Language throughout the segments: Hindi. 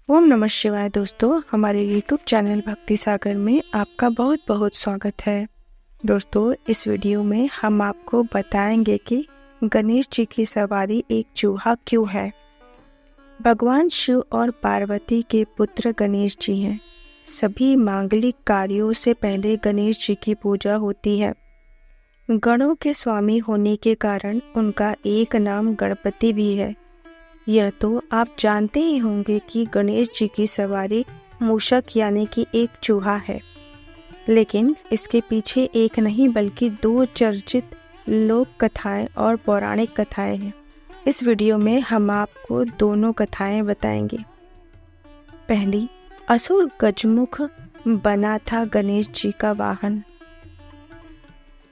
ओम नमः शिवाय। दोस्तों, हमारे YouTube चैनल भक्ति सागर में आपका बहुत बहुत स्वागत है। दोस्तों, इस वीडियो में हम आपको बताएंगे कि गणेश जी की सवारी एक चूहा क्यों है। भगवान शिव और पार्वती के पुत्र गणेश जी हैं। सभी मांगलिक कार्यों से पहले गणेश जी की पूजा होती है। गणों के स्वामी होने के कारण उनका एक नाम गणपति भी है। यह तो आप जानते ही होंगे कि गणेश जी की सवारी मूषक यानी कि एक चूहा है, लेकिन इसके पीछे एक नहीं बल्कि दो चर्चित लोक कथाएं और पौराणिक कथाएं हैं। इस वीडियो में हम आपको दोनों कथाएं बताएंगे। पहली, असुर गजमुख बना था गणेश जी का वाहन।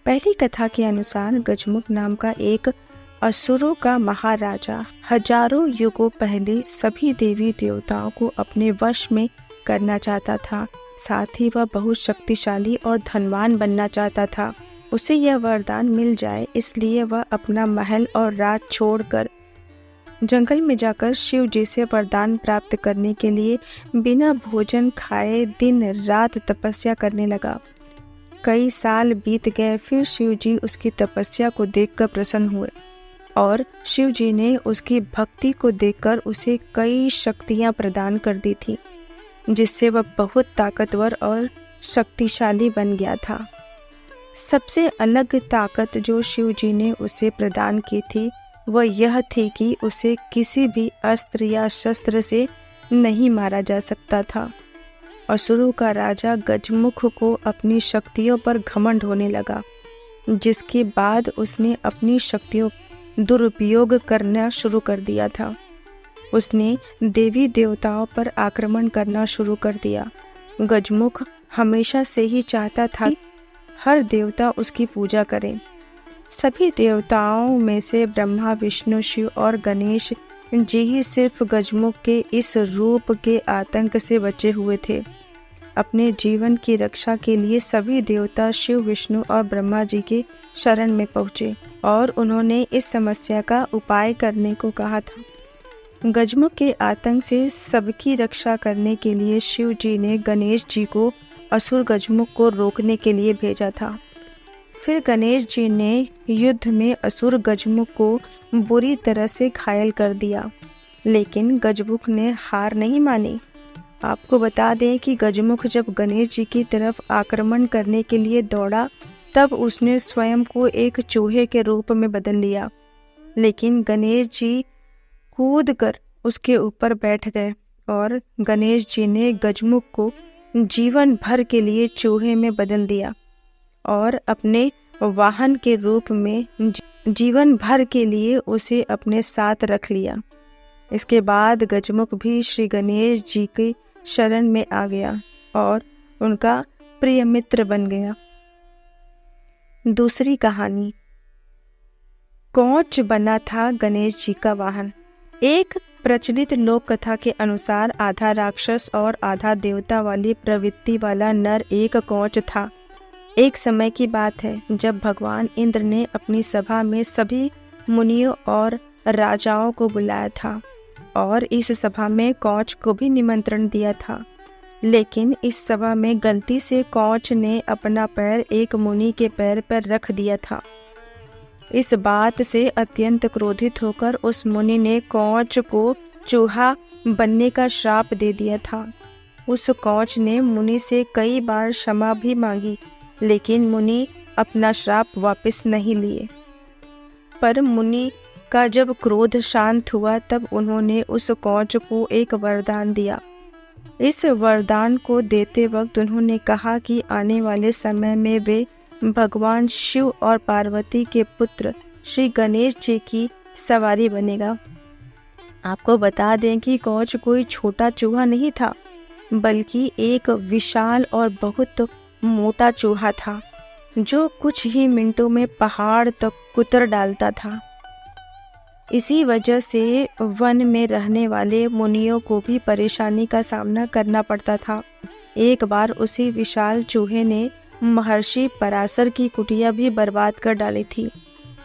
पहली कथा के अनुसार गजमुख नाम का एक असुरों का महाराजा हजारों युगों पहले सभी देवी देवताओं को अपने वश में करना चाहता था। साथ ही वह बहुत शक्तिशाली और धनवान बनना चाहता था। उसे यह वरदान मिल जाए, इसलिए वह अपना महल और राज छोड़कर जंगल में जाकर शिव जी से वरदान प्राप्त करने के लिए बिना भोजन खाए दिन रात तपस्या करने लगा। कई साल बीत गए, फिर शिव जी उसकी तपस्या को देखकर प्रसन्न हुए और शिव जी ने उसकी भक्ति को देखकर उसे कई शक्तियां प्रदान कर दी थी, जिससे वह बहुत ताकतवर और शक्तिशाली बन गया था। सबसे अलग ताकत जो शिव जी ने उसे प्रदान की थी वह यह थी कि उसे किसी भी अस्त्र या शस्त्र से नहीं मारा जा सकता था। असुरों का राजा गजमुख को अपनी शक्तियों पर घमंड होने लगा, जिसके बाद उसने अपनी शक्तियों दुरुपयोग करना शुरू कर दिया था। उसने देवी देवताओं पर आक्रमण करना शुरू कर दिया। गजमुख हमेशा से ही चाहता था कि हर देवता उसकी पूजा करें। सभी देवताओं में से ब्रह्मा, विष्णु, शिव और गणेश जी ही सिर्फ गजमुख के इस रूप के आतंक से बचे हुए थे। अपने जीवन की रक्षा के लिए सभी देवता शिव, विष्णु और ब्रह्मा जी के शरण में पहुँचे और उन्होंने इस समस्या का उपाय करने को कहा था। गजमुख के आतंक से सबकी रक्षा करने के लिए शिव जी ने गणेश जी को असुर गजमुख को रोकने के लिए भेजा था। फिर गणेश जी ने युद्ध में असुर गजमुख को बुरी तरह से घायल कर दिया, लेकिन गजमुख ने हार नहीं मानी। आपको बता दें कि गजमुख जब गणेश जी की तरफ आक्रमण करने के लिए दौड़ा, तब उसने स्वयं को एक चूहे के रूप में बदल लिया, लेकिन गणेश जी कूदकर उसके ऊपर बैठ गए और गणेश जी ने गजमुख को जीवन भर के लिए चूहे में बदल दिया और अपने वाहन के रूप में जीवन भर के लिए उसे अपने साथ रख लिया। इसके बाद गजमुख भी श्री गणेश जी के शरण में आ गया और उनका प्रिय मित्र बन गया। दूसरी कहानी, कौच बना था गणेश जी का वाहन। एक प्रचलित लोक कथा के अनुसार आधा राक्षस और आधा देवता वाली प्रवृत्ति वाला नर एक कौच था। एक समय की बात है जब भगवान इंद्र ने अपनी सभा में सभी मुनियों और राजाओं को बुलाया था और इस सभा में कौच को भी निमंत्रण दिया था, लेकिन इस सभा में गलती से कौच ने अपना पैर एक मुनि के पैर पर रख दिया था। इस बात से अत्यंत क्रोधित होकर उस मुनि ने कौच को चूहा बनने का श्राप दे दिया था। उस कौच ने मुनि से कई बार क्षमा भी मांगी, लेकिन मुनि अपना श्राप वापस नहीं लिए। पर मुनि का जब क्रोध शांत हुआ तब उन्होंने उस कौच को एक वरदान दिया। इस वरदान को देते वक्त उन्होंने कहा कि आने वाले समय में वे भगवान शिव और पार्वती के पुत्र श्री गणेश जी की सवारी बनेगा। आपको बता दें कि कौच कोई छोटा चूहा नहीं था, बल्कि एक विशाल और बहुत मोटा चूहा था, जो कुछ ही मिनटों में पहाड़ तक कुतर डालता था। इसी वजह से वन में रहने वाले मुनियों को भी परेशानी का सामना करना पड़ता था। एक बार उसी विशाल चूहे ने महर्षि पराशर की कुटिया भी बर्बाद कर डाली थी,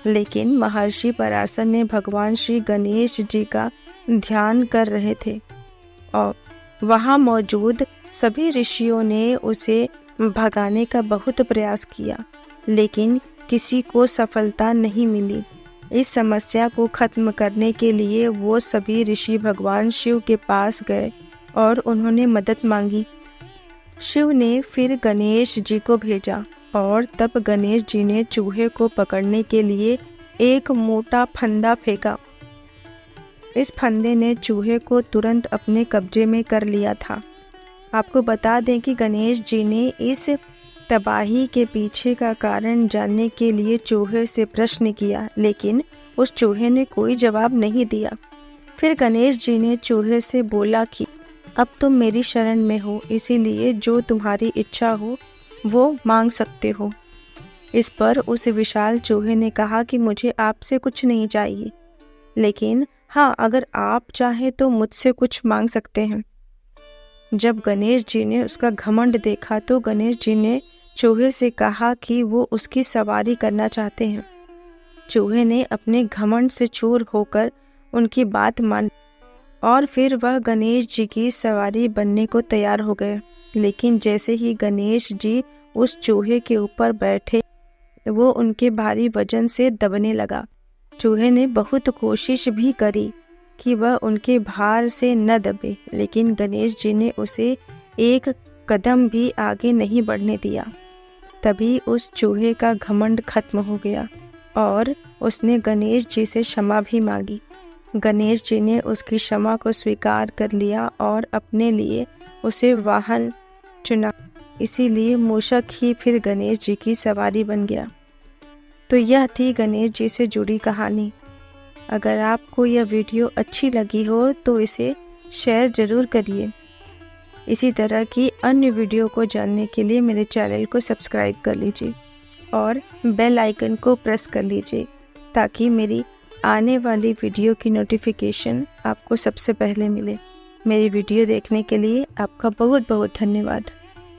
लेकिन महर्षि पराशर ने भगवान श्री गणेश जी का ध्यान कर रहे थे वहाँ मौजूद सभी ऋषियों ने उसे भगाने का बहुत प्रयास किया, लेकिन किसी को सफलता नहीं मिली। इस समस्या को खत्म करने के लिए वो सभी ऋषि भगवान शिव के पास गए और उन्होंने मदद मांगी। शिव ने फिर गणेश जी को भेजा और तब गणेश जी ने चूहे को पकड़ने के लिए एक मोटा फंदा फेंका। इस फंदे ने चूहे को तुरंत अपने कब्जे में कर लिया था। आपको बता दें कि गणेश जी ने इस तबाही के पीछे का कारण जानने के लिए चूहे से प्रश्न किया, लेकिन उस चूहे ने कोई जवाब नहीं दिया। फिर गणेश जी ने चूहे से बोला कि अब तुम मेरी शरण में हो, इसीलिए जो तुम्हारी इच्छा हो वो मांग सकते हो। इस पर उस विशाल चूहे ने कहा कि मुझे आपसे कुछ नहीं चाहिए, लेकिन हाँ, अगर आप चाहें तो मुझसे कुछ मांग सकते हैं। जब गणेश जी ने उसका घमंड देखा तो गणेश जी ने चूहे से कहा कि वो उसकी सवारी करना चाहते हैं। चूहे ने अपने घमंड से चूर होकर उनकी बात मान और फिर वह गणेश जी की सवारी बनने को तैयार हो गए। लेकिन जैसे ही गणेश जी उस चूहे के ऊपर बैठे, वो उनके भारी वजन से दबने लगा। चूहे ने बहुत कोशिश भी करी कि वह उनके भार से न दबे, लेकिन गणेश जी ने उसे एक कदम भी आगे नहीं बढ़ने दिया। तभी उस चूहे का घमंड खत्म हो गया और उसने गणेश जी से क्षमा भी मांगी। गणेश जी ने उसकी क्षमा को स्वीकार कर लिया और अपने लिए उसे वाहन चुना, इसीलिए मूषक ही फिर गणेश जी की सवारी बन गया। तो यह थी गणेश जी से जुड़ी कहानी। अगर आपको यह वीडियो अच्छी लगी हो तो इसे शेयर ज़रूर करिए। इसी तरह की अन्य वीडियो को जानने के लिए मेरे चैनल को सब्सक्राइब कर लीजिए और बेल आइकन को प्रेस कर लीजिए, ताकि मेरी आने वाली वीडियो की नोटिफिकेशन आपको सबसे पहले मिले। मेरी वीडियो देखने के लिए आपका बहुत बहुत धन्यवाद।